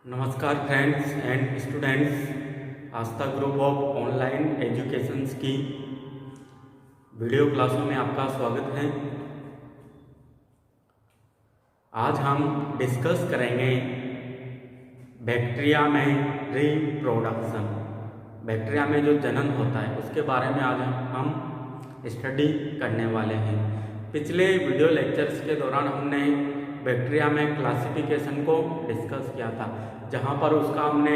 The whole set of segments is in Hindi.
नमस्कार friends and students, Aastha group of online educations की वीडियो क्लासों में आपका स्वागत है। आज हम डिस्कस करेंगे बैक्टीरिया में रिप्रोडक्शन। बैक्टीरिया में जो जनन होता है उसके बारे में आज हम स्टडी करने वाले हैं। पिछले वीडियो लेक्चर्स के दौरान हमने बैक्टीरिया में क्लासिफिकेशन को डिस्कस किया था, जहां पर उसका हमने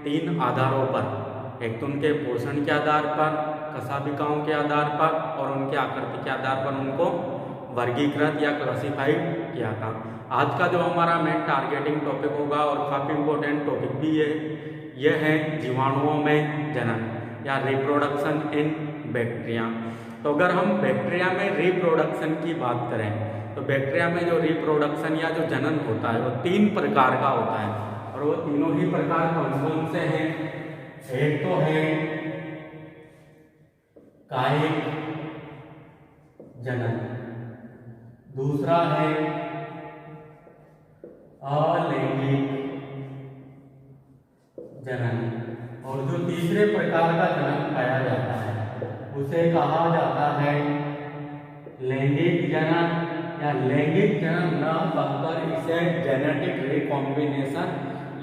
3 आधारों पर, एक तो उनके पोषण के आधार पर, कशाभिकाओं के आधार पर और उनके आकृति के आधार पर उनको वर्गीकृत या क्लासिफाइड किया था। आज का जो हमारा मेन टारगेटिंग टॉपिक होगा और काफ़ी इम्पोर्टेंट टॉपिक भी यह है जीवाणुओं में जनन या रिप्रोडक्शन इन बैक्टीरिया। तो अगर हम बैक्टीरिया में रिप्रोडक्शन की बात करें तो बैक्टीरिया में जो रिप्रोडक्शन या जो जनन होता है वो 3 प्रकार का होता है, और वो तीनों ही प्रकार कौन कौन से हैं? एक तो है कायिक जनन, दूसरा है अलैंगिक जनन, और जो तीसरे प्रकार का जनन पाया जाता है उसे कहा जाता है लैंगिक जनन, या लैंगिक जनन न कहकर इसे जेनेटिक रिकॉम्बिनेशन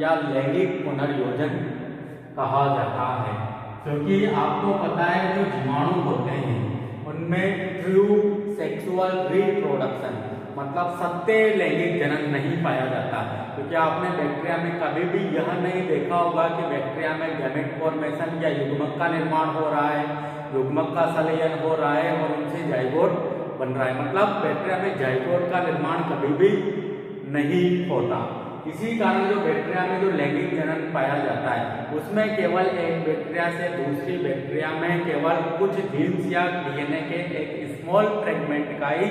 या लैंगिक पुनर्योजन कहा जाता है। क्योंकि आपको पता है जो जीवाणु होते हैं उनमें ट्रू सेक्सुअल रिप्रोडक्शन मतलब सत्य लैंगिक जनन नहीं पाया जाता, क्योंकि आपने बैक्टीरिया में कभी भी यह नहीं देखा होगा कि बैक्टीरिया में गैमेट फॉर्मेशन या युग्मक का निर्माण हो रहा है, युग्मक का संलयन हो रहा है और उनसे जाइगोट बन रहा है। मतलब बैक्टीरिया में जाइगोट का निर्माण कभी भी नहीं होता। इसी कारण जो बैक्टीरिया में जो लैंगिक जनन पाया जाता है उसमें केवल एक बैक्टीरिया से दूसरी बैक्टीरिया में केवल कुछ जीन्स या डीएनए के एक स्मॉल फ्रेगमेंट का ही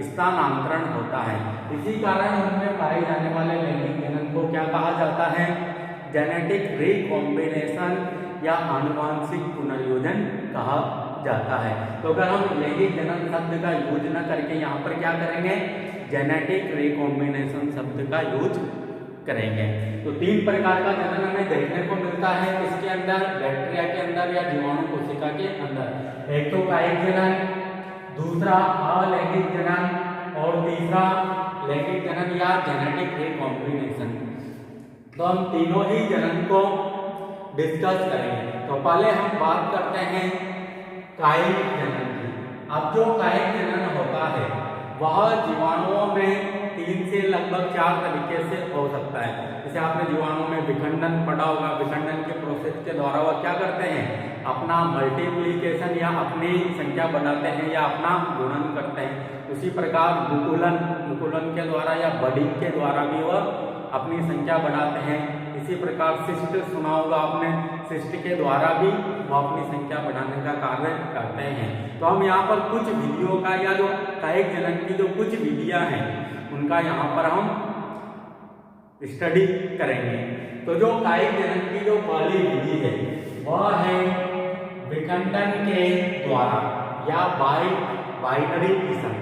स्थानांतरण होता है। इसी कारण उनमें पाए जाने वाले लैंगिक जनन को क्या कहा जाता है? जेनेटिक रिकॉम्बिनेशन या आनुवांशिक पुनर्योजन कहा जाता है। तो अगर हम लैंगिक जनन शब्द का यूज न करके यहाँ पर क्या करेंगे? जेनेटिक रिकॉम्बिनेशन शब्द का यूज करेंगे। तो 3 प्रकार का जनन हमें देखने को मिलता है इसके अंदर, बैक्टीरिया के अंदर या जीवाणु कोशिका के अंदर। एक तो कायिक जनन, दूसरा अलैंगिक जनन और तीसरा लैंगिक जनन या जेनेटिक रिकॉम्बिनेशन। तो हम तीनों ही जनन को डिस्कस करेंगे। तो पहले हम बात करते हैं कायिक जनन की। अब जो कायिक जनन होता है वह जीवाणुओं में 3 से लगभग 4 तरीके से हो सकता है। जैसे आपने जीवाणु में विखंडन पढ़ा होगा, विखंडन के प्रोसेस के द्वारा वह क्या करते हैं? अपना मल्टीप्लिकेशन या अपनी संख्या बढ़ाते हैं या अपना गुणन करते हैं। उसी प्रकार मुकुलन के द्वारा या बडिंग के द्वारा भी वह अपनी संख्या बढ़ाते हैं। इसी प्रकार सिस्ट सुना होगा आपने, सिस्ट के द्वारा भी वो अपनी संख्या बढ़ाने का कार्य करते हैं। तो हम यहाँ पर कुछ विधियों का या जो कायिक जनन की जो कुछ विधियां हैं उनका यहाँ पर हम स्टडी करेंगे। तो जो कायिक जनन की जो पहली विधि है वह है विखंडन के द्वारा या बाइनरी फिशन,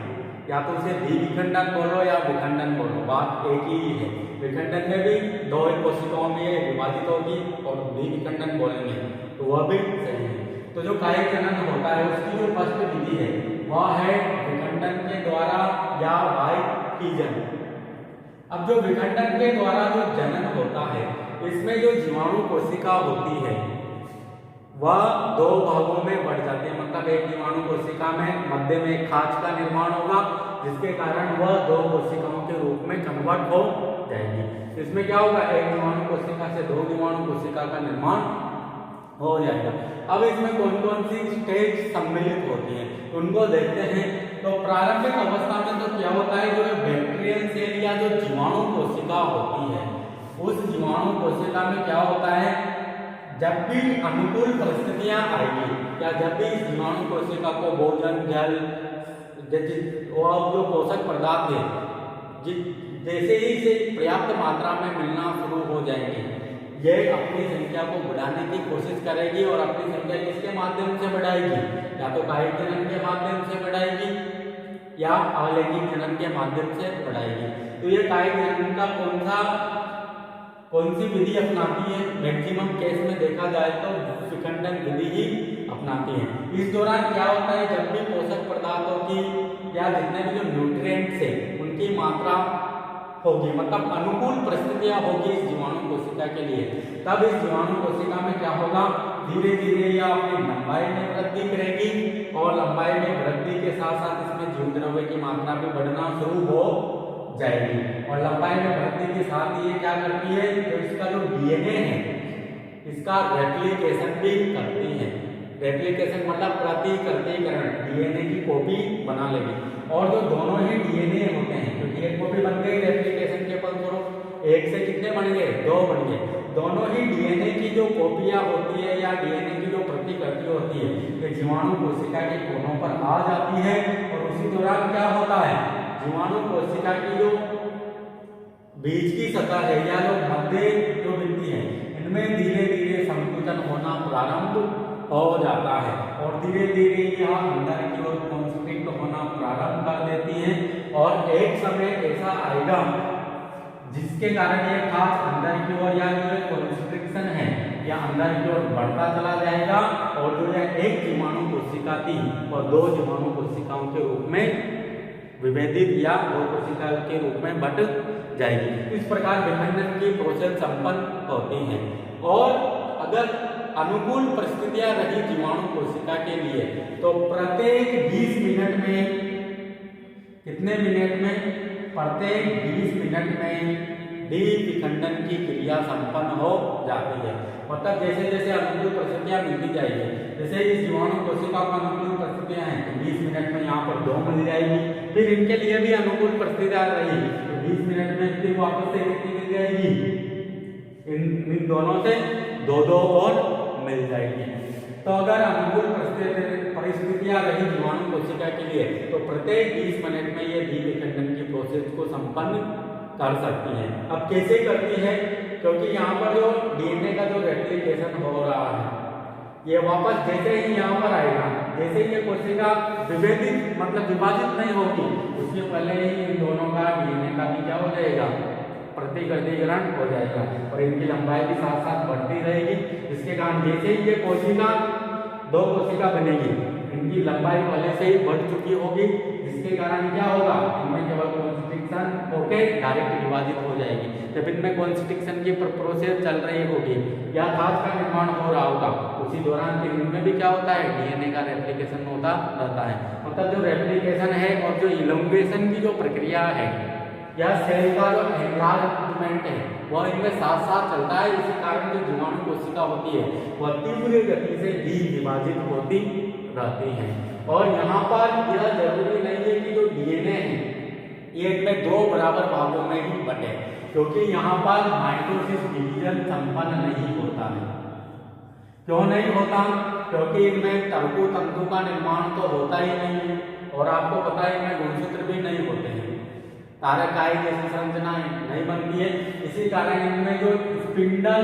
या तो उसे द्विविखंडन बोलो या विखंडन बोलो, बात एक ही है। विखंडन में भी 2 कोशिकाओं में विभाजित होगी और द्विविखंडन बोलेंगे तो वह भी सही है। तो जो कायिक जनन होता है उसकी जो फर्स्ट विधि है वह है विखंडन के द्वारा या बाइफिजन। अब जो विखंडन के द्वारा जो जनन होता है इसमें जो जीवाणु कोशिका होती है वह 2 भागों में बढ़ जाती है। मतलब एक जीवाणु कोशिका में मध्य में एक खांच का निर्माण होगा जिसके कारण वह 2 कोशिकाओं के रूप में कन्वर्ट हो जाएगी। इसमें क्या होगा? एक जीवाणु कोशिका से 2 जीवाणु कोशिका का निर्माण हो जाएगा। अब इसमें कौन कौन सी स्टेज सम्मिलित होती है उनको देखते हैं। तो प्रारंभिक अवस्था में तो क्या होता है, जो बैक्टीरियल सेल या जो जीवाणु कोशिका होती है उस जीवाणु कोशिका में क्या होता है, जब भी अनुकूल परिस्थितियां आएगी या जब भी इस जीवाणु कोशिका को भोजन, जल और जो पोषक पदार्थ है जैसे ही इसे पर्याप्त मात्रा में मिलना शुरू हो जाएंगे, यह अपनी संख्या को बढ़ाने की कोशिश करेगी और अपनी संख्या किसके माध्यम से बढ़ाएगी? या तो कायिक जनन के माध्यम से बढ़ाएगी या अलैंगिक जनन के माध्यम से बढ़ाएगी। तो ये कायिक जनन का कौन सा कौन सी विधि अपनाती है? मैक्सिमम केस में देखा जाए तो विखंडन विधि ही अपनाती है। इस दौरान क्या होता है, जब भी पोषक पदार्थों की या जितने भी जो न्यूट्रिएंट्स है उनकी मात्रा होगी, मतलब अनुकूल परिस्थितियां होगी इस जीवाणु कोशिका के लिए, तब इस जीवाणु कोशिका में क्या होगा, धीरे धीरे यह अपनी लंबाई में वृद्धि करेगी और लंबाई में वृद्धि के साथ साथ इसमें जीव द्रव्य की मात्रा भी बढ़ना शुरू हो जाएगी। और लंबाई में वृद्धि के साथ ये क्या करती है, तो इसका जो डीएनए है इसका रेप्लिकेशन भी करती है। रेप्लिकेशन मतलब प्रतिकृतिकरण, डीएनए की कॉपी बना लेगी। और जो दोनों ही डीएनए होते हैं, क्योंकि एक कॉपी बन गई रेप्लिकेशन के फलस्वरूप, एक से कितने बन गए, 2 बन गए। दोनों ही डीएनए की जो कॉपियां होती है या डीएनए की जो प्रतिकृति होती है, ये जीवाणु कोशिका के कोनों पर आ जाती है और उसी दौरान क्या होता है, जीवाणु कोशिका की जो बीज की सतह है या जो मध्य जो बिंदी है, इनमें धीरे धीरे संकुचन होना प्रारंभ हो जाता है और धीरे धीरे यह अंदर की ओर कॉन्स्ट्रिक्ट होना प्रारंभ कर देती है। और एक समय ऐसा आएगा जिसके कारण ये खास अंदर की ओर या जो कॉन्स्ट्रिक्शन है या अंदर की ओर बढ़ता चला जाएगा और जो यह एक जीवाणु कोशिका थी और 2 जीवाणु कोशिकाओं के रूप में विभेदित या 2 कोशिका के रूप में बट जाएगी। इस प्रकार विखंडन की प्रोसेस संपन्न होती है। और अगर अनुकूल परिस्थितियां रही जीवाणु कोशिका के लिए तो प्रत्येक 20 मिनट में, कितने मिनट में, प्रत्येक 20 मिनट में विखंडन की क्रिया संपन्न हो जाती है। मतलब जैसे जैसे अनुकूल परिस्थितियां मिलती जाएगी, जैसे इस जीवाणु कोशिका को अनुकूल परिस्थितियां हैं तो 20 मिनट में यहाँ पर 2 मिल जाएगी, फिर इनके लिए भी अनुकूल परिस्थितियां रहेगी तो 20 मिनट में फिर वापस से कितनी मिल जाएगी, इन दोनों से 2-2 और मिल जाएगी। तो अगर अनुकूल परिस्थितियां रही जीवाणु कोशिका के लिए तो प्रत्येक 20 मिनट में ये विखंडन की प्रोसेस को संपन्न कर सकती है। अब कैसे करती है, क्योंकि यहाँ पर जो डीएनए का जो रेप्लिकेशन हो रहा है ये वापस जैसे ही यहाँ पर आएगा, जैसे ही ये कोशिका विभेदित मतलब विभाजित नहीं होगी, उसके पहले ही इन दोनों का डीएनए का भी क्या हो जाएगा, प्रतिकृतिकरण हो जाएगा और इनकी लंबाई भी साथ साथ बढ़ती रहेगी। जिसके कारण जैसे ही ये कोशिका 2 कोशिका बनेगी, इनकी लंबाई पहले से ही बढ़ चुकी होगी, जिसके कारण क्या होगा, इनमें केवल कॉन्स्ट्रिक्शन होके डायरेक्ट विभाजित हो जाएगी। जब इनमें कॉन्स्ट्रिक्शन की प्रोसेस चल रही होगी या खाद का निर्माण हो रहा होगा, उसी दौरान फिर इनमें भी क्या होता है, डीएनए का रेप्लिकेशन होता रहता है। मतलब जो रेप्लिकेशन है और जो इलोंगेशन की जो प्रक्रिया है या सेल का जो एनलार्जमेंट है वह इनमें साथ साथ चलता है। इसी कारण जो जीवाणु कोशिका होती है वह तीव्र गति से विभाजित होती रहती है। और यहाँ पर यह जरूरी नहीं है कि जो डीएनए है ये इनमें 2 बराबर भागों में ही बटे, क्योंकि यहाँ पर माइटोसिस डिवीजन संपन्न नहीं होता है। क्यों नहीं होता, क्योंकि इनमें तर्कु तंतु का निर्माण तो होता ही नहीं है और आपको पता है इनमें गुणसूत्र भी नहीं होते हैं, तारकाई जैसी संरचनाएं नहीं बनती है। इसी कारण इनमें जो स्पिंडल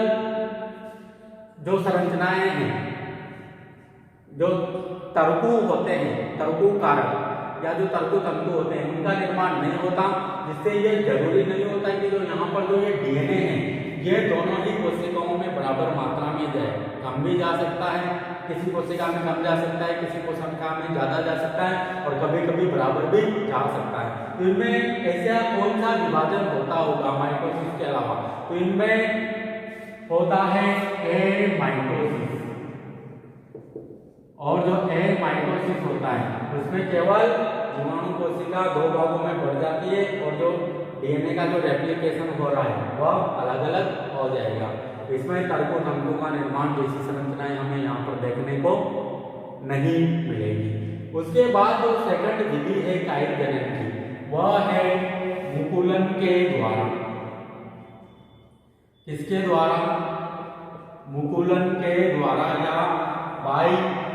जो संरचनाएं हैं, जो तर्कु होते हैं, तर्कु कारक या जो तर्कु तंतु होते हैं उनका निर्माण नहीं होता, जिससे ये जरूरी नहीं होता कि जो यहाँ पर जो ये डीएनए है ये दोनों ही कोशिकाओं में बराबर मात्रा में जाए। कम भी जा सकता है, किसी कोशिका में कम जा सकता है, किसी कोशिका में ज्यादा जा सकता है और कभी कभी बराबर भी जा सकता है। तो इनमें ऐसा कौन सा विभाजन होता होगा माइटोसिस के अलावा, तो इनमें होता है ए माइटोसिस। और जो ए माइटोसिस होता है उसमें केवल जीवाणु कोशिका 2 भागों में बढ़ जाती है और जो डीएनए का जो रेप्लिकेशन हो रहा है वह अलग अलग हो जाएगा। इसमें तर्कु तंतु का निर्माण जैसी संरचनाएं हमें यहाँ पर देखने को नहीं मिलेगी। उसके बाद जो सेकंड विधि है कायिक जनन की, वह है मुकुलन के द्वारा। किसके द्वारा, मुकुलन के द्वारा या बाई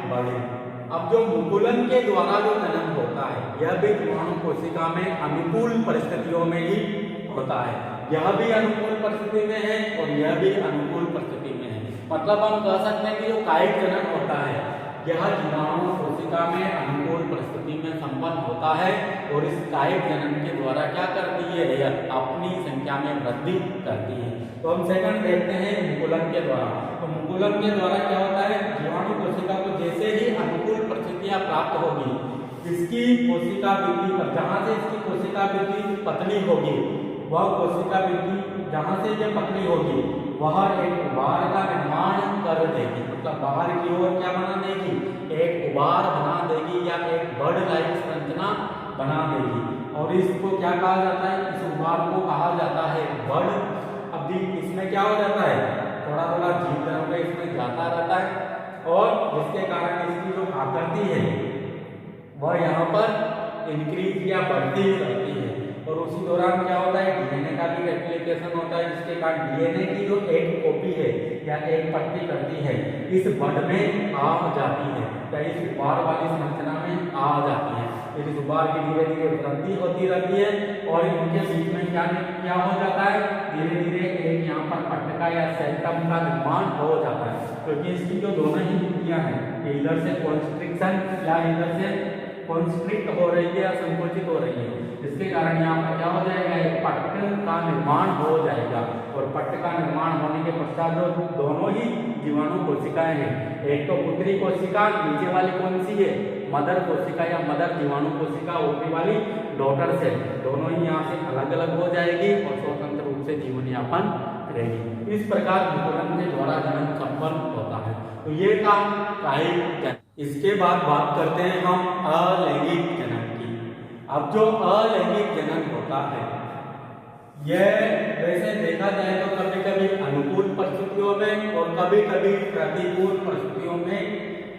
बर्डिंग। अब जो मुकुलन के द्वारा जो जन्म होता है यह भी जीवाणु कोशिका में अनुकूल परिस्थितियों में ही होता है। यह भी अनुकूल परिस्थिति में है और यह भी अनुकूल परिस्थिति में है। मतलब हम कह सकते हैं कि जो कायिक जनन होता है यह जीवाणु कोशिका में अनुकूल परिस्थिति में संपन्न होता है और इस कायिक जनन के द्वारा क्या करती है, यह अपनी संख्या में वृद्धि करती है। तो हम सेकंड देखते हैं मुकुलन के द्वारा। तो मुकुलन के द्वारा क्या होता है, जीवाणु कोशिका को जैसे ही अनुकूल परिस्थितियां प्राप्त होगी, इसकी कोशिका वृद्धि पर, जहां से इसकी कोशिका वृद्धि पतली होगी, वह कोशिका वृद्धि जहां से ये पतली होगी वह एक उभार का निर्माण कर देगी, मतलब बाहर की ओर क्या बना देगी, एक उभार बना देगी या एक बर्ड लाइक संरचना बना देगी। और इसको क्या कहा जाता है, इस उभार को कहा जाता है बर्ड। अब इसमें क्या हो जाता है, थोड़ा थोड़ा जीव द्रव्य इसमें जाता रहता है और जिसके कारण इसकी जो आकृति है वह यहाँ पर इंक्रीज या बढ़ती रहती है। और उसी दौरान क्या होता है, डीएनए का भी रेप्लिकेशन होता है, जिसके कारण डीएनए की जो एक कॉपी है या एक प्रति करती है इस बर्ड में आ जाती है या इस उभार वाली संरचना में आ जाती है। फिर इस उभार की धीरे धीरे वृद्धि होती रहती है और इनके बीच में क्या हो जाता है, धीरे धीरे एक यहाँ पर पट्टिका या सेप्टम का निर्माण हो जाता है, क्योंकि इसकी जो दोनों ही भित्तियां हैं, इधर से कॉन्स्ट्रिक्शन या इधर से कॉन्स्ट्रिक्ट हो रही है या संकुचित हो रही है, जिसके कारण यहाँ पर क्या हो जाएगा, एक पट्ट का निर्माण हो जाएगा। और पट्ट का निर्माण होने के पश्चात जो दोनों ही जीवाणु कोशिकाएं हैं, एक तो पुत्री कोशिका, नीचे वाली कौन सी है, मदर कोशिका या मदर जीवाणु कोशिका, ऊपरी वाली डॉटर सेल, दोनों ही यहाँ से अलग अलग हो जाएगी और स्वतंत्र रूप से जीवन यापन करेगी। इस प्रकार मुकुलन के द्वारा जनन संपन्न होता है। तो ये था कायिक जनन। इसके बाद बात करते हैं हम अलैंगिक जनन की। अब जो अलैंगिक जनन होता है यह वैसे देखा जाए तो कभी कभी अनुकूल परिस्थितियों में और कभी कभी प्रतिकूल परिस्थितियों में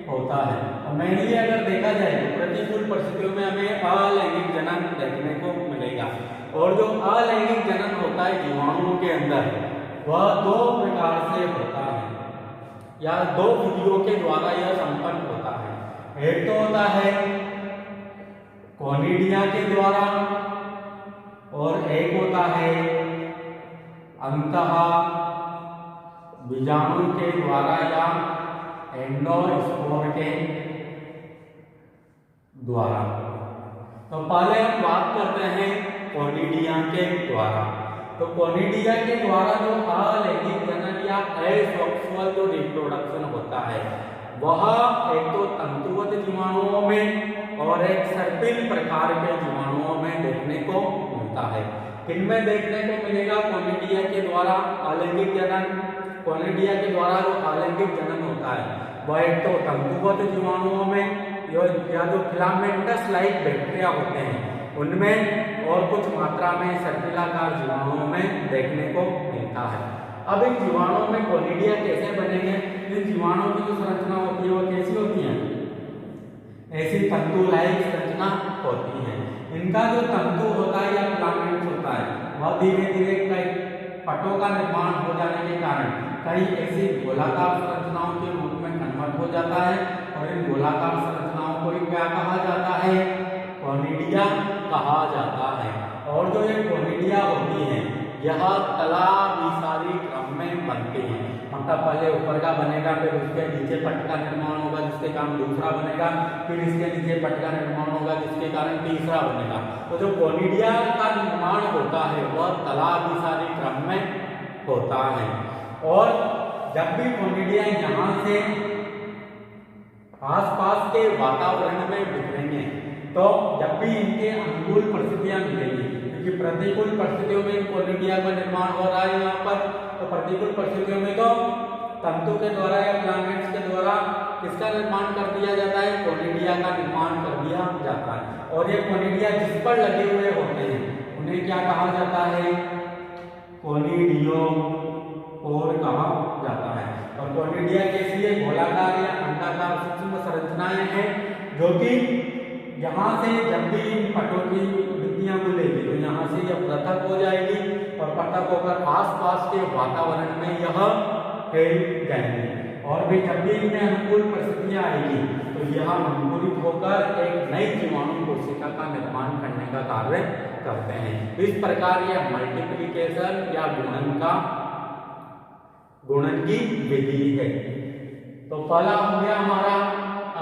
होता है। और मेनली अगर देखा जाए तो प्रतिकूल परिस्थितियों में हमें अलैंगिक जनन देखने को मिलेगा। और जो अलैंगिक जनन होता है जीवाणुओं के अंदर, वह दो प्रकार से होता है या दो विधियों के द्वारा यह संपन्न होता है। एक तो होता है कोनिडिया के द्वारा और एक होता है अंतः बीजाणु के द्वारा या एंडोस्पोर के द्वारा। तो पहले हम बात करते हैं कोनिडिया के द्वारा। तो कोनिडिया के द्वारा जो अलैंगिक जनन या एसेक्सुअल जो रिप्रोडक्शन होता है वह एक तो तंतुवत जीवाणुओं में और एक सर्पिल प्रकार के जीवाणुओं में देखने को मिलता है। इनमें देखने को मिलेगा कोनिडिया के द्वारा अलैंगिक जनन। कोनिडिया के द्वारा जो अलैंगिक जनन होता है वह एक तो तंतुवत जीवाणुओं में या जो फिलामेंटस लाइक बैक्टीरिया होते हैं उनमें और कुछ मात्रा में सर्पिलाकार जीवाणुओं में देखने को मिलता है। अब इन जीवाणुओं में कोनिडिया कैसे बनेंगे, इन जीवाणुओं की जो संरचना होती है वो कैसी होती है, ऐसी तंतु लाइक संरचना होती है। इनका जो तंतु होता है या फिलामेंट होता है वह धीरे धीरे कई पटों का निर्माण हो जाने के कारण कई ऐसी गोलाकार संरचनाओं के रूप में कन्वर्ट हो जाता है और इन गोलाकार संरचनाओं को क्या कहा जाता है, कोनिडिया कहा जाता है। और जो ये कोनिडिया होती है यह तलाभिसारी क्रम में बनते हैं, मतलब पहले ऊपर का बनेगा, फिर उसके नीचे पट का निर्माण होगा जिसके कारण दूसरा बनेगा, फिर इसके नीचे पट का निर्माण होगा जिसके कारण तीसरा बनेगा। तो जो कोनिडिया का निर्माण होता है वह तलाभिसारी क्रम में होता है। और जब भी कोनिडिया यहाँ से आसपास के वातावरण में बिखरेंगे तो जब भी इनके अनुकूल परिस्थितियां मिलेंगी, क्योंकि प्रतिकूल परिस्थितियों में कोनिडिया का निर्माण हो रहा है यहाँ पर, तो प्रतिकूल परिस्थितियों में तो तंतु के द्वारा या फिलामेंट्स के द्वारा किसका निर्माण कर दिया जाता है, कोनिडिया का निर्माण कर दिया जाता है। और ये कोनिडिया जिस पर लगे हुए होते हैं उन्हें क्या कहा जाता है, कोनिडियोकोर कहा जाता है। और कोनिडिया कैसी है, गोलाकार या अंडाकार सूक्ष्म संरचनाएं हैं जो कि यहाँ से जब भी पटों की भित्तियां खुलेगी तो यहाँ से यह पृथक हो जाएगी और पृथक होकर आसपास के वातावरण में यह फैल जाएंगे। और भी जब भी इनमें अनुकूल परिस्थितियां आएगी तो यह अंकुरित होकर एक नई जीवाणु कोशिका का निर्माण करने का कार्य करते हैं। इस प्रकार यह मल्टीप्लिकेशन या गुणन की विधि है। तो पहला हो गया हमारा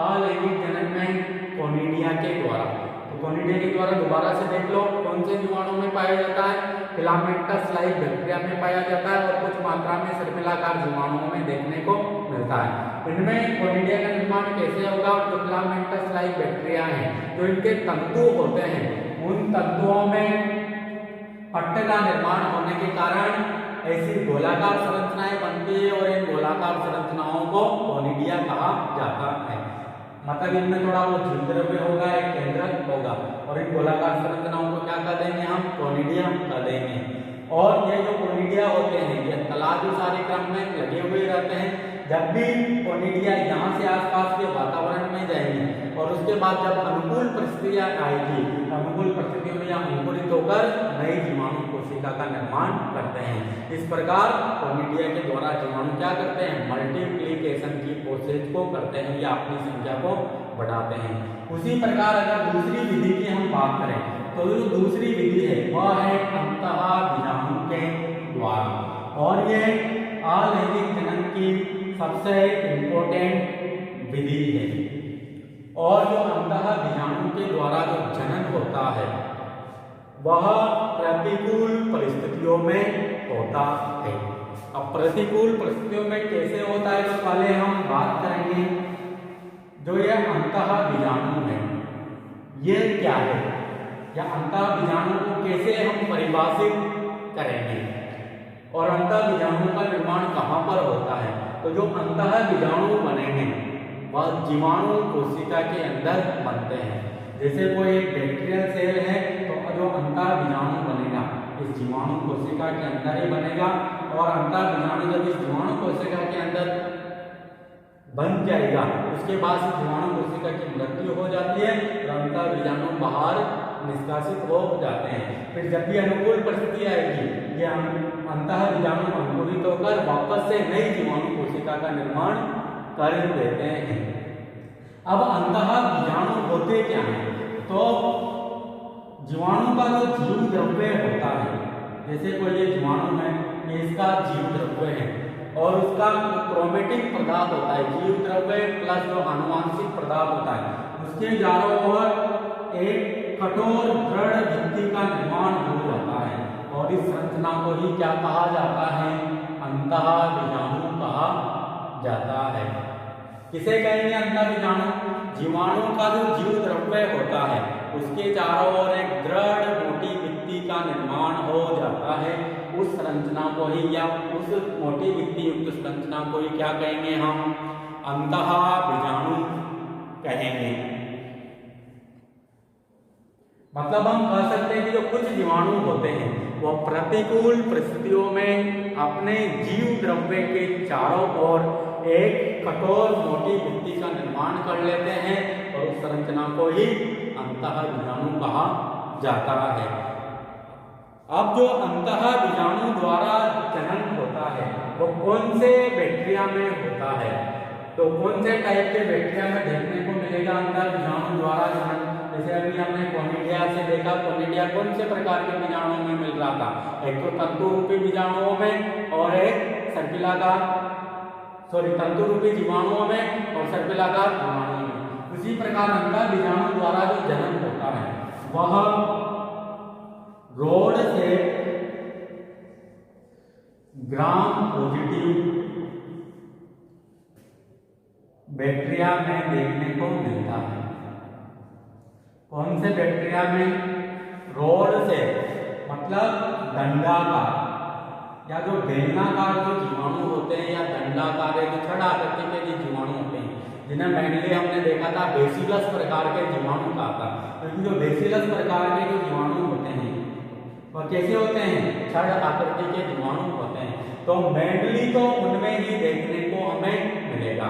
अलैंगिक जनन में कोनिडिया के द्वारा। तो कोनिडिया के द्वारा दोबारा से देख लो कौन से जीवाणु में पाया जाता है, फिलामेंटस लाइक बैक्टीरिया में पाया जाता है और कुछ मात्रा में सर्पिलाकार जीवाणुओं में देखने को मिलता है। इनमें कोनिडिया का निर्माण कैसे होगा, जो फिलामेंटस लाइक बैक्टीरिया हैं, जो इनके तंतु होते हैं, उन तंतुओं में पट्टे का निर्माण होने के कारण ऐसी गोलाकार संरचनाएं बनती है और इन गोलाकार संरचनाओं को कोनिडिया कहा जाता है। मतलब इनमें थोड़ा वो द्रव्य होगा, एक केंद्रक होगा और इन गोलाकार संरचनाओं को क्या कह देंगे हम, कोनिडिया कह देंगे। और ये जो कोनिडिया होते हैं ये तलावी सारे क्रम में लगे हुए रहते हैं। जब भी कोनिडिया यहाँ से आसपास के वातावरण में जाएंगे और उसके बाद जब अनुकूल परिस्थितियां आएगी, अनुकूल परिस्थितियों में यह अंकुरित होकर नई जीवाणु कोशिका का निर्माण करते हैं। इस प्रकार कोनिडिया के द्वारा जीवाणु क्या करते हैं, मल्टीप्लिकेशन की प्रोसेस को करते हैं या अपनी संख्या को बढ़ाते हैं। उसी प्रकार अगर दूसरी विधि की हम बात करें तो जो दूसरी विधि है वह है अंतःबीजाणु के द्वारा, और ये अलैंगिक जनन की सबसे इम्पोर्टेंट विधि है। और जो अंतःबीजाणु के द्वारा जो जनन होता है वह प्रतिकूल परिस्थितियों में होता है। अब प्रतिकूल परिस्थितियों में कैसे होता है तो पहले हम बात करेंगे जो ये अंतःबीजाणु है ये क्या है, या अंतःबीजाणु को कैसे हम परिभाषित करेंगे और अंतःबीजाणु का निर्माण कहाँ पर होता है। तो जो अंतःबीजाणु बनेंगे वह जीवाणु कोशिका के अंदर बनते हैं। जैसे कोई एक बैक्टीरियल सेल है तो जो अंतःबीजाणु बनेगा इस जीवाणु कोशिका के अंदर ही बनेगा, और अंतःबीजाणु जब इस जीवाणु कोशिका के अंदर बन जाएगा उसके बाद इस जीवाणु कोशिका की मृत्यु हो जाती है तो अंतःबीजाणु बाहर निष्कासित हो जाते हैं। फिर जब भी अनुकूल परिस्थिति आएगी ये अंतःबीजाणु अंकुरित होकर वापस से नई जीवाणु कोशिका का निर्माण कर देते हैं। अब अंतःबीजाणु होते क्या हैं, तो जीवाणु का जो जीव द्रव्य होता है, जैसे कोई ये जीवाणु है ये इसका जीव द्रव्य है और उसका क्रोमेटिक पदार्थ होता है, जीव द्रव्य प्लस जो आनुवांशिक पदार्थ होता है, उसके चारों ओर एक कठोर दृढ़ भित्ति का निर्माण हो जाता है और इस संरचना को ही क्या कहा जाता है, अंतःबीजाणु कहा जाता है। किसे कहेंगे अंतःबीजाणु, जीवाणु का जो जीव द्रव्य होता है उसके चारों ओर एक दृढ़ मोटी भित्ति का निर्माण हो जाता है। उस संरचना को ही या उस मोटी भित्ति युक्त संरचना को ही क्या कहेंगे हम, अंतःबीजाणु कहेंगे। मतलब हम कह सकते हैं कि जो कुछ जीवाणु होते हैं वह प्रतिकूल परिस्थितियों में अपने जीव द्रव्य के चारों ओर एक कठोर मोटी भित्ति का निर्माण कर लेते हैं और उस संरचना को ही अंतःबीजाणु कहा जाता है। अब जो अंतःबीजाणु द्वारा जनन होता है वो कौन से बैक्टीरिया में होता है, तो कौन से टाइप के बैक्टीरिया में देखने को मिलेगा अंतःबीजाणु द्वारा जनन। जैसे अभी हमने कोनिडिया से देखा, कोनिडिया कौन से प्रकार के बीजाणुओं में मिल रहा था, एक तो तंतु रूपी बीजाणुओं में और एक तंतु रूपी जीवाणुओं में और सर्पिलाकार जीवाणुओं में। उसी प्रकार अंतःबीजाणु द्वारा जो जनन होता है वह रोड से ग्राम पॉजिटिव बैक्टीरिया में देखने को मिलता है। कौन से बैक्टीरिया में, रोड से मतलब दंडाकार या जो बेलनाकार जो जीवाणु होते हैं या दंडाकार या जो छड़ आकृति के जो जीवाणु होते हैं जिन्हें मेनली हमने देखा था बेसिलस प्रकार के जीवाणु कहा था, क्योंकि जो बेसिलस प्रकार के जो जीवाणु होते हैं वह कैसे होते हैं, छड़ आकृति के जीवाणु होते हैं। तो मेनली तो उनमें ही देखने को हमें मिलेगा,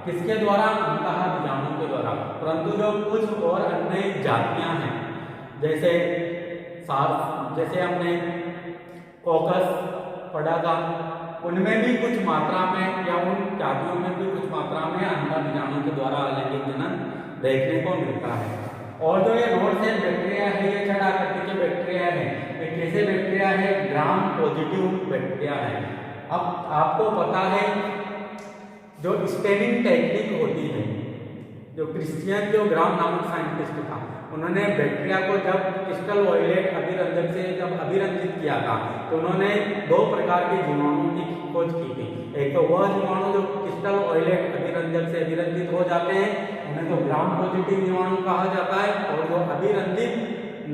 किसके द्वारा, अंतःबीजाणु के द्वारा। परंतु जो कुछ और अन्य जातियां हैं जैसे हमने कोकस पढ़ा था, उनमें भी कुछ मात्रा में या उन जातियों में भी कुछ मात्रा में अंतःबीजाणु के द्वारा अलैंगिक जनन देखने को मिलता है। और जो ये रोड सेल बैक्टीरिया है ये छड़ आकृति के बैक्टीरिया है, ये कैसे बैक्टीरिया है, ग्राम पॉजिटिव बैक्टीरिया है। अब आपको पता है जो स्टेनिंग टेक्निक होती है जो क्रिश्चियन जो ग्राम नामक साइंटिस्ट था, उन्होंने बैक्टीरिया को जब क्रिस्टल वायलेट अभिरंजक से जब अभिरंजित किया था, तो उन्होंने 2 प्रकार के जीवाणुओं की खोज की थी। एक तो वह जीवाणु जो क्रिस्टल वायलेट अभिरंजक से अभिरंजित हो जाते हैं, उन्हें तो ग्राम पॉजिटिव जीवाणु कहा जाता है, और जो अभिरंजित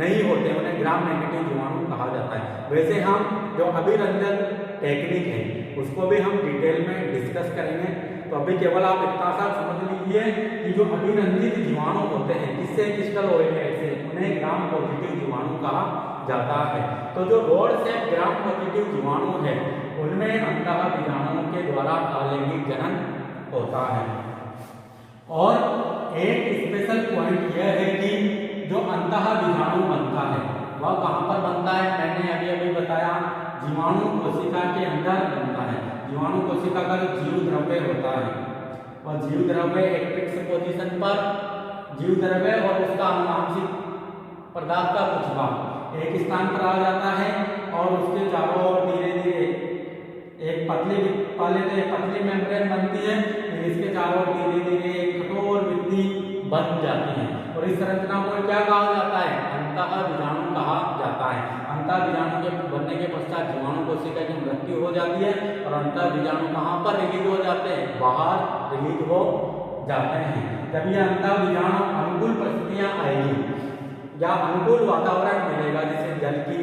नहीं होते उन्हें ग्राम नेगेटिव जीवाणु कहा जाता है। वैसे हम जो अभिरंजन टेक्निक है उसको भी हम डिटेल में डिस्कस करेंगे। तो अभी केवल आप इतना सा समझ लीजिए कि जो अभिरंजित जीवाणु होते हैं किससे, क्रिस्टल वायलेट से, उन्हें ग्राम पॉजिटिव जीवाणु कहा जाता है। तो जो रोड से ग्राम पॉजिटिव जीवाणु है उनमें अंतः बीजाणुओं के द्वारा अलैंगिक जनन होता है। और एक स्पेशल पॉइंट यह है कि जो अंतः बीजाणु बनता है वह कहाँ पर बनता है, मैंने अभी अभी बताया जीवाणु कोशिका के अंदर बनता है। जीवाणु कोशिका का जो जीव द्रव्य होता है वह जीव द्रव्य एक फिक्स पोजीशन पर जीव द्रव्य और उसका आनुवांशिक पदार्थ का कुछ भाग एक स्थान पर आ जाता है, और उसके चारों ओर धीरे धीरे एक पतली मेम्ब्रेन बनती है, फिर इसके चारों ओर धीरे धीरे एक कठोर भित्ति बन जाती है, और इस संरचना को क्या कहा जाता है, अंतः बीजाणु कहा जाता है। अंतः बीजाणु के बनने के पश्चात जीवाणु कोशिका की मृत्यु हो जाती है, और अंतः बीजाणु कहाँ पर रिलीज हो जाते हैं, बाहर रिलीज हो जाते हैं। जब ये अंतः बीजाणु अनुकूल परिस्थितियां आएगी या अनुकूल वातावरण मिलेगा, जैसे जल की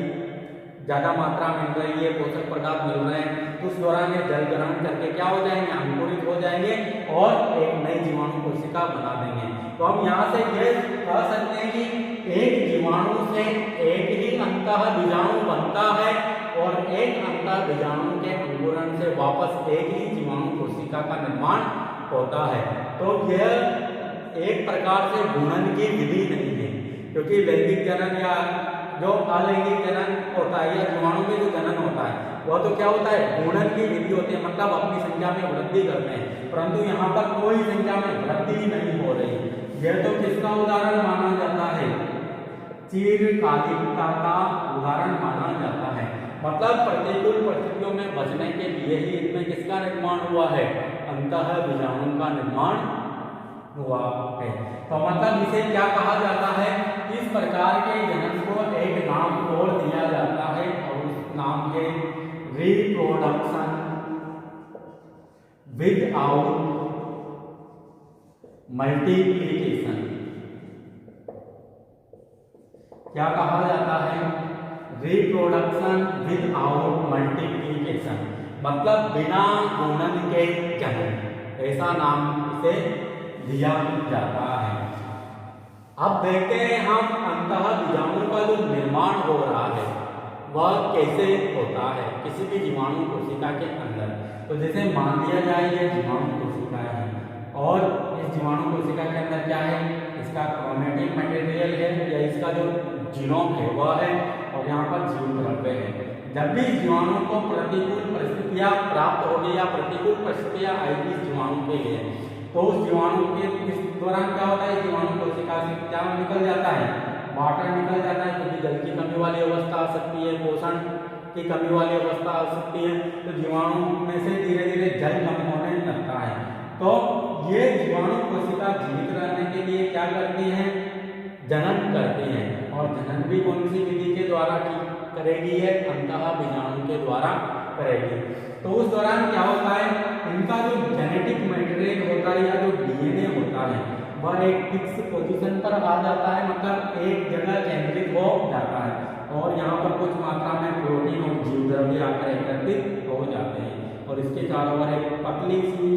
ज्यादा मात्रा मिल रही है, पोषक पदार्थ मिल रहे हैं, तो उस दौरान ये जल ग्रहण करके क्या हो जाएंगे, अंकुरित हो जाएंगे और एक नई जीवाणु कोशिका बना देंगे। तो हम यहाँ से यह कह सकते हैं कि एक जीवाणु से एक ही अंतः बीजाणु बनता है, और एक अंतः बीजाणु के अंकुरण से वापस एक ही जीवाणु कोशिका का निर्माण होता है। तो यह एक प्रकार से गुणन की विधि नहीं है, क्योंकि लैंगिक जनन या जो अलैंगिक जनन होता है या जीवाणु में जो जनन होता है वह तो क्या होता है, गुणन की विधि होती है, मतलब अपनी संख्या में वृद्धि करते हैं, परंतु यहाँ पर कोई संख्या में वृद्धि नहीं हो रही। यह तो किसका उदाहरण माना जाता है, चिरकालिकता का उदाहरण माना जाता है। मतलब प्रतिकूल परिस्थितियों में बचने के लिए ही इनमें किसका निर्माण हुआ है, अंतः बीजाणु का निर्माण हुआ है। तो मतलब इसे क्या कहा जाता है, इस प्रकार के जनन को एक नाम और दिया जाता है, और उस नाम है रिप्रोडक्शन विदाउट मल्टीप्लिकेशन। क्या कहा जाता है, रिप्रोडक्शन विदाउट मल्टीप्लिकेशन, मतलब बिना गुणन के जनन, ऐसा नाम इसे दिया जाता है। अब देखते हैं हम अंतः बीजाणु का जो निर्माण हो रहा है वह कैसे होता है किसी भी जीवाणु कोशिका के अंदर। तो जैसे मान लिया जाए ये जीवाणु कोशिका है, और इस जीवाणु कोशिका के अंदर क्या है, इसका क्रोमैटिक मटेरियल है या इसका जो जीनोम है वह है, और यहाँ पर जीव द्रव्य है। जब भी जीवाणु को प्रतिकूल परिस्थितियां प्राप्त होगी या प्रतिकूल परिस्थितियां आएगी इस जीवाणु के लिए, तो उस जीवाणु के इस दौरान क्या होता है, जीवाणु कोशिका से क्या निकल जाता है, वाटर निकल जाता है, क्योंकि जल की कमी वाली अवस्था आ सकती है, पोषण की कमी वाली अवस्था आ सकती है, तो जीवाणु में से धीरे धीरे जल कम होने लगता है। तो ये जीवाणु कोशिका जीवित रहने के लिए क्या करती है, जनन करती है, और जनन भी कौन सी विधि के द्वारा करेगी, है अंतः बीजाणु के द्वारा करेगी। तो उस दौरान क्या होता है, इनका जो जेनेटिक मटेरियल होता है या जो डीएनए होता है वह एक फिक्स पोजीशन पर आ जाता है, मतलब एक जगह केंद्रित हो जाता है, और यहाँ पर कुछ मात्रा में प्रोटीन और जीव द्रव्य आकर एकत्रित हो जाते हैं, और इसके चारों ओर एक पतली सी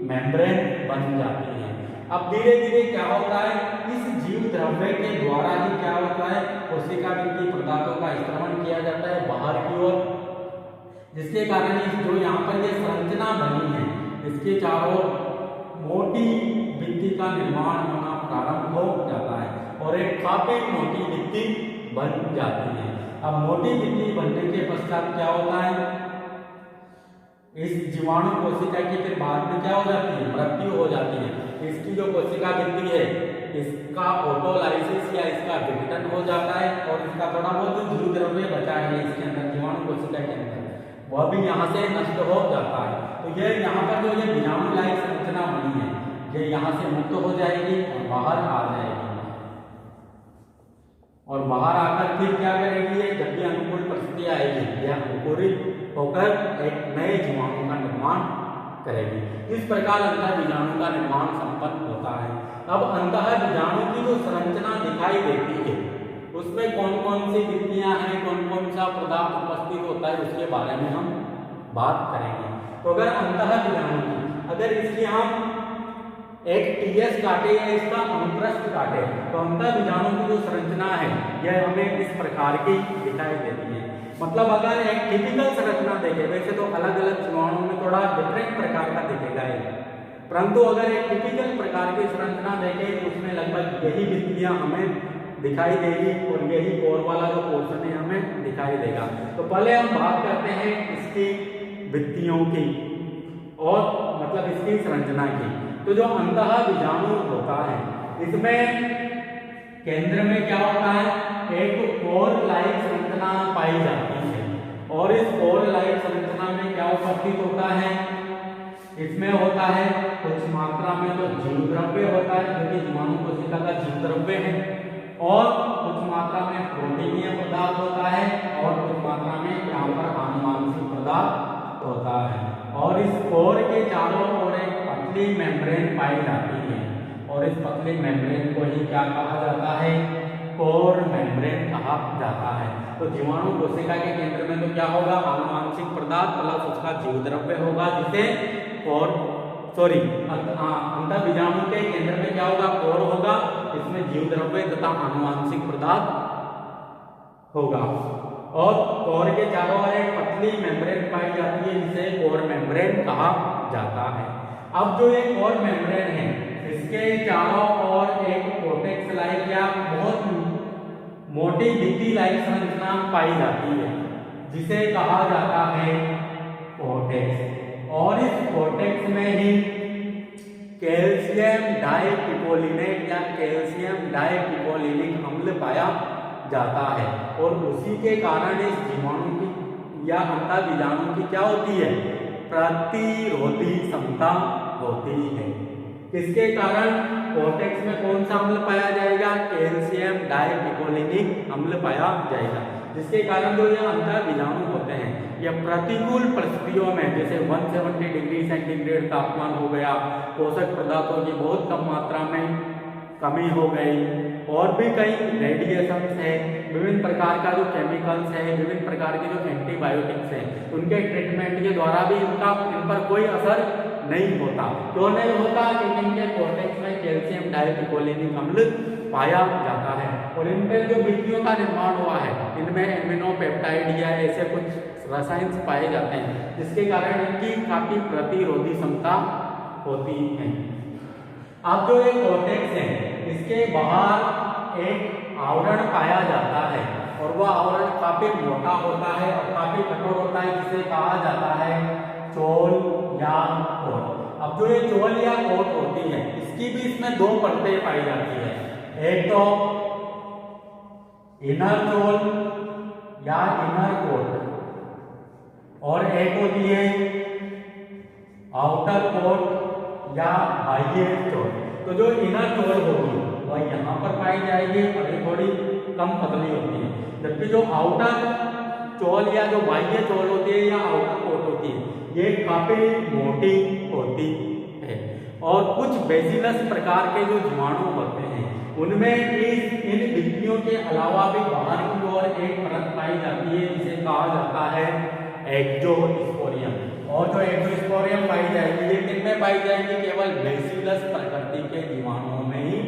मेम्ब्रेन बन जाती है। अब धीरे धीरे क्या होता है, इस जीव द्रव्य के द्वारा ही क्या होता है, कोशिका भित्ति पदार्थों का स्त्रवण किया जाता है बाहर की ओर, जिसके कारण जो यहाँ पर ये संरचना बनी है इसके चारों मोटी भित्ति का निर्माण होना प्रारंभ हो जाता है, और एक काफी मोटी भित्ति बन जाती है। अब मोटी भित्ति बनने के पश्चात क्या होता है, इस जीवाणु कोशिका की फिर बाद में क्या हो जाती है, मृत्यु हो जाती है। इसकी जो कोशिका भित्ति है इसका ऑटोलाइसिस या इसका विघटन हो जाता है, और इसका थोड़ा बहुत जो जीव द्रव्य बचा है इसके अंदर जीवाणु कोशिका के अंदर वह भी यहाँ से नष्ट हो जाता है। तो ये यहाँ पर जो ये बीजाणु लाइक संरचना बनी है ये यहाँ से मुक्त हो जाएगी और बाहर आ जाएगी, और बाहर आकर फिर क्या करेगी, ये जब भी अनुकूल परिस्थिति आएगी यह अंकुरित होकर एक नए जीवाणु का निर्माण करेगी। इस प्रकार अंतः बीजाणु का निर्माण संपन्न होता है। अब अंतः बीजाणु की जो संरचना दिखाई देती है उसमें कौन कौन सी भित्तियां हैं, कौन कौन सा पदार्थ उपस्थित होता है, उसके बारे में हम बात करेंगे। तो अगर अंतः बीजाणु की अगर इसकी हम एक टीएस काटे या इसका अनुप्रस्थ काटे तो अंतः बीजाणु की जो संरचना है यह हमें इस प्रकार की दिखाई देती है। मतलब अगर एक टिपिकल संरचना देखें, वैसे तो अलग अलग जीवाणुओं में थोड़ा डिफरेंट प्रकार का दिखेगा है, परंतु अगर एक टिपिकल प्रकार की संरचना देखें तो उसमें लगभग यही भित्तियां हमें दिखाई देगी और यही कोर वाला जो पोर्शन है हमें दिखाई देगा। तो पहले हम बात करते हैं इसकी भित्तियों की और मतलब इसकी संरचना की। तो जो अंतः बीजाणु होता है इसमें केंद्र में क्या होता है, एक कोर लाइक संरचना पाई जाती है, और इस कोर लाइक संरचना में क्या उपस्थित होता है, इसमें होता है कुछ मात्रा में तो जीव द्रव्य होता है जो कि जीवाणु कोशिका का जीव द्रव्य है, और कुछ मात्रा में प्रोटीनीय पदार्थ होता है, और कुछ मात्रा में यहाँ पर आनुवांशिक पदार्थ होता है। और इस कोर के चारों ओर एक पतली मेम्ब्रेन पाई जाती है, और इस पतली मेम्ब्रेन को ही क्या कहा जाता है, कोर मेम्ब्रेन कहा जाता है। तो जीवाणु कोशिका के केंद्र में तो क्या होगा, आनुवांशिक पदार्थ प्लस उसका जीव द्रव्य होगा जिसे कोर अंतः बीजाणु के केंद्र में क्या होगा, कोर होगा, इसमें जीव द्रव्य तथा आनुवांशिक पदार्थ होगा, और कोर के चारों ओर एक पतली मेम्ब्रेन पाई जाती है जिसे कोर मेम्ब्रेन कहा जाता है। अब जो ये कोर मेम्ब्रेन है इसके चारों ओर एक कोर्टेक्स लाइक या बहुत मोटी भित्ति लाइक संरचना पाई जाती है जिसे कहा जाता है कोर्टेक्स, और इस कोर्टेक्स में ही कैल्शियम डाइपिकोलिनेट या कैल्शियम डाइपिकोलिनिक अम्ल पाया जाता है, और उसी के कारण इस जीवाणु की या अंतः बीजाणु की क्या होती है, प्रतिरोधी क्षमता होती है। किसके कारण, कोर्टेक्स में कौन सा अम्ल पाया जाएगा, कैल्शियम डाइपिकोलिनिक अम्ल पाया जाएगा, जिसके कारण जो ये अंतः बीजाणु होते हैं यह प्रतिकूल परिस्थितियों में जैसे 170 डिग्री सेंटीग्रेड तापमान हो गया, पोषक पदार्थों की बहुत कम मात्रा में कमी हो गई, और भी कई रेडिएशंस है, विभिन्न प्रकार का जो केमिकल्स है, विभिन्न प्रकार के जो एंटीबायोटिक्स हैं, उनके ट्रीटमेंट के द्वारा भी इन पर कोई असर नहीं होता। क्यों नहीं होता, क्योंकि इनके कोर्टेक्स में कैल्शियम डाइपिकोलिनिक अम्ल पाया जाता है, और इन पर जो भित्तियों का निर्माण हुआ है इनमें एमिनोपेप्टाइड या ऐसे कुछ रसायन पाए जाते हैं जिसके कारण इनकी काफी प्रतिरोधी क्षमता होती है। अब जो ये कोर्टेक्स है इसके बाहर एक आवरण पाया जाता है, और वह आवरण काफी मोटा होता है और काफी कठोर होता है जिसे कहा जाता है चोल या कोट। अब जो ये चोल या कोट होती है इसकी भी इसमें दो परतें पाई जाती है, एक तो इनर चोल या इनर कोट, और एक होती है आउटर कोट या बाह्य चोल। तो जो इनर चोल होगी वह यहाँ पर पाई जाएगी और ये थोड़ी कम पतली होती है, जबकि जो आउटर चोल या जो बाह्य चोल होती है या आउटर कोट होती है ये काफी मोटी होती है। और कुछ बेसिलस प्रकार के जो जीवाणु होते हैं उनमें इन भित्तियों के अलावा भी बाहर की ओर एक परत पाई जाती है जिसे कहा जाता है एक्सोस्पोरियम, और जो एक्सोस्पोरियम पाई जाएगी ये किन में पाई जाएगी, केवल बेसिलस प्रकृति के जीवाणुओं में ही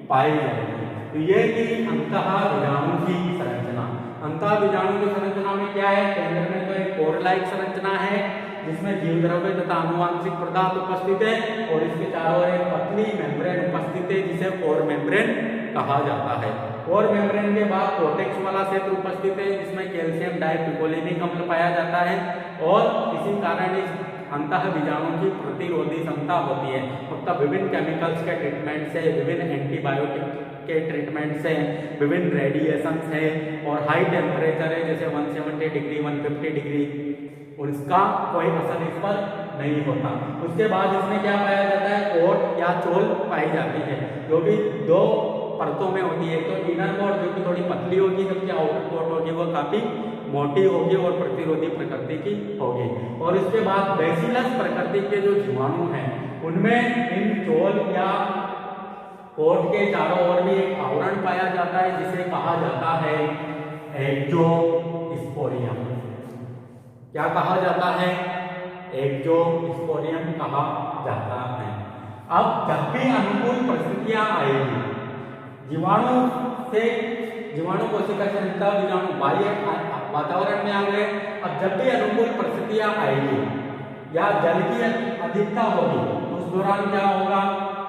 पाई जाएगी। तो ये थी अंतः बीजाणु की संरचना। अंतः बीजाणु की संरचना में क्या है, केंद्र में तो एक कोर लाइक संरचना है जिसमें जीव द्रव्य तथा आनुवांशिक पदार्थ उपस्थित है, और इसके चारों ओर एक पतली मेम्ब्रेन उपस्थित है जिसे कोर मेम्ब्रेन कहा जाता है। कोर मेम्ब्रेन के बाद कोर्टेक्स वाला क्षेत्र उपस्थित है जिसमें कैल्शियम डाइपिकोलिनिक अम्ल पाया जाता है, और इसी कारण इस अंतः बीजाणु की प्रतिरोधी क्षमता होती है। मतलब विभिन्न केमिकल्स के ट्रीटमेंट से, विभिन्न एंटीबायोटिक के ट्रीटमेंट से, विभिन्न रेडिएशन है, और हाई टेम्परेचर है जैसे 170 डिग्री 150 डिग्री और इसका कोई असर इस पर नहीं होता। उसके बाद इसमें क्या पाया जाता है, ओट या चोल पाई जाती है, जो भी दो परतों में होती है। तो इनर कोट जो कि थोड़ी पतली होगी, जबकि आउटर कोट होगी वो काफी मोटी होगी और प्रतिरोधी प्रकृति की होगी। और इसके बाद बेसिलस प्रकृति के जो जीवाणु हैं उनमें इन चोल या कोट के चारों ओर भी एक आवरण पाया जाता है जिसे कहा जाता है एक्टोस्पोरियम। क्या कहा जाता है, एक्टोस्पोरियम कहा जाता है। अब जब भी अनुकूल परिस्थितियां आएगी, जीवाणु कोशिका से बीजाणु बाह्य वातावरण में आ गए। अब जब भी अनुकूल परिस्थितियां आएगी या जल की अधिकता होगी, उस दौरान क्या होगा,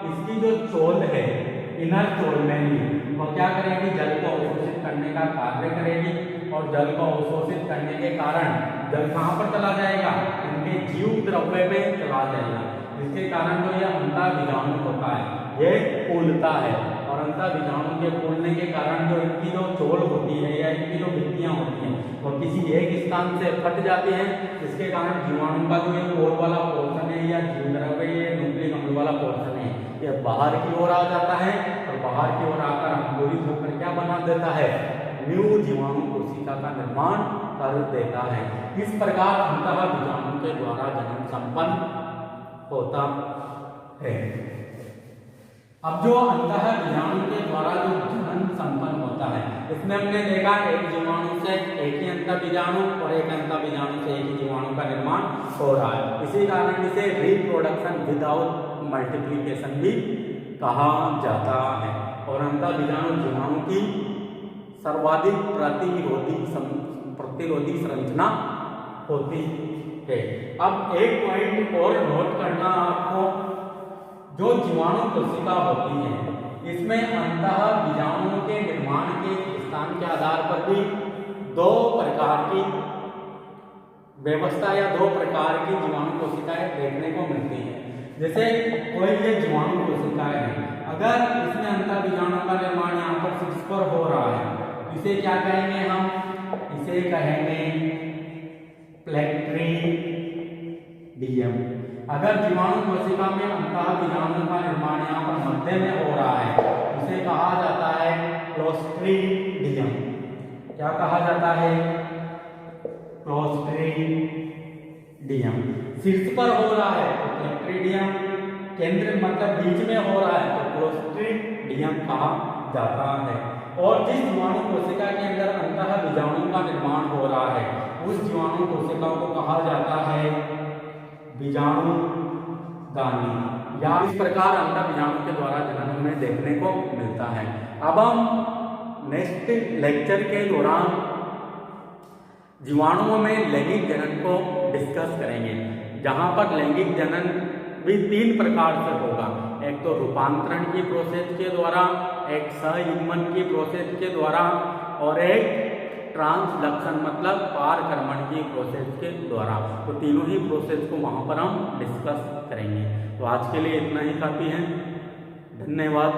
इसकी जो चोल है, इनर चोल में ही वो क्या करेगी, जल को अवशोषित करने का कार्य करेगी। और जल को अवशोषित करने के कारण जल कहाँ पर चला जाएगा, इनके जीव द्रव्य में चला जाएगा। इसके कारण जो यह अंतः बीजाणु होता है ये फूलता है, और अंतः बीजाणु के फूलने के कारण जो इनकी जो चोल होती है या इनकी जो भित्तियां होती हैं वो किसी एक स्थान से फट जाती हैं, जिसके कारण जीवाणु का जो ये कोर वाला पोर्शन है या जीव द्रव्य ये न्यूक्लिक अम्ल वाला पोर्शन है ये बाहर की ओर आ जाता है, और बाहर की ओर आकर अंकुरित होकर क्या बना देता है, न्यू जीवाणु कोशिका का निर्माण कर देता है। इस प्रकार अंतः बीजाणु के द्वारा जन्म संपन्न होता है। अब जो अंतः बीजाणु के द्वारा जो जनन संपन्न होता है, इसमें हमने देखा एक जीवाणु से एक ही अंतः बीजाणु और एक अंतः बीजाणु से एक ही जीवाणु का निर्माण हो रहा है। इसी कारण इसे रिप्रोडक्शन विदाउट मल्टीप्लिकेशन भी कहा जाता है। और अंतः बीजाणु जीवाणु की सर्वाधिक प्रतिरोधी संरचना होती है। अब एक पॉइंट और नोट करना आपको, जो जीवाणु कोशिका होती है इसमें अंतः बीजाणु के निर्माण के स्थान के आधार पर भी दो प्रकार की व्यवस्था या दो प्रकार की जीवाणु कोशिकाएं देखने को मिलती है। जैसे कोई ये जीवाणु कोशिकाएं है, अगर इसमें अंतः बीजाणु का निर्माण यहाँ पर शीर्ष पर हो रहा है, इसे क्या कहेंगे हम, इसे कहेंगे प्लेक्ट्रीडियम। अगर जीवाणु कोशिका में अंतः बीजाणु का निर्माण यहाँ पर मध्य में हो रहा है, इसे कहा जाता है क्लोस्ट्रीडियम। क्या कहा जाता है, क्लोस्ट्रीडियम। शीर्ष पर हो रहा है तो प्लेक्ट्रीडियम, केंद्र मतलब बीच में हो रहा है तो क्लोस्ट्रीडियम कहा जाता है। और जिस जीवाणु कोशिका के अंदर अंतः बीजाणु का निर्माण हो रहा है उस जीवाणु कोशिका को कहा जाता है बीजाणु गानी। या इस प्रकार अंतः बीजाणु के द्वारा जनन हमें देखने को मिलता है। अब हम नेक्स्ट लेक्चर के दौरान जीवाणुओं में लैंगिक जनन को डिस्कस करेंगे, जहां पर लैंगिक जनन भी तीन प्रकार से होगा। एक तो रूपांतरण की प्रोसेस के द्वारा, एक सहयुग्मन की प्रोसेस के द्वारा, और एक ट्रांसडक्शन मतलब पारकर्मण की प्रोसेस के द्वारा। तो तीनों ही प्रोसेस को वहां पर हम डिस्कस करेंगे। तो आज के लिए इतना ही काफी है। धन्यवाद।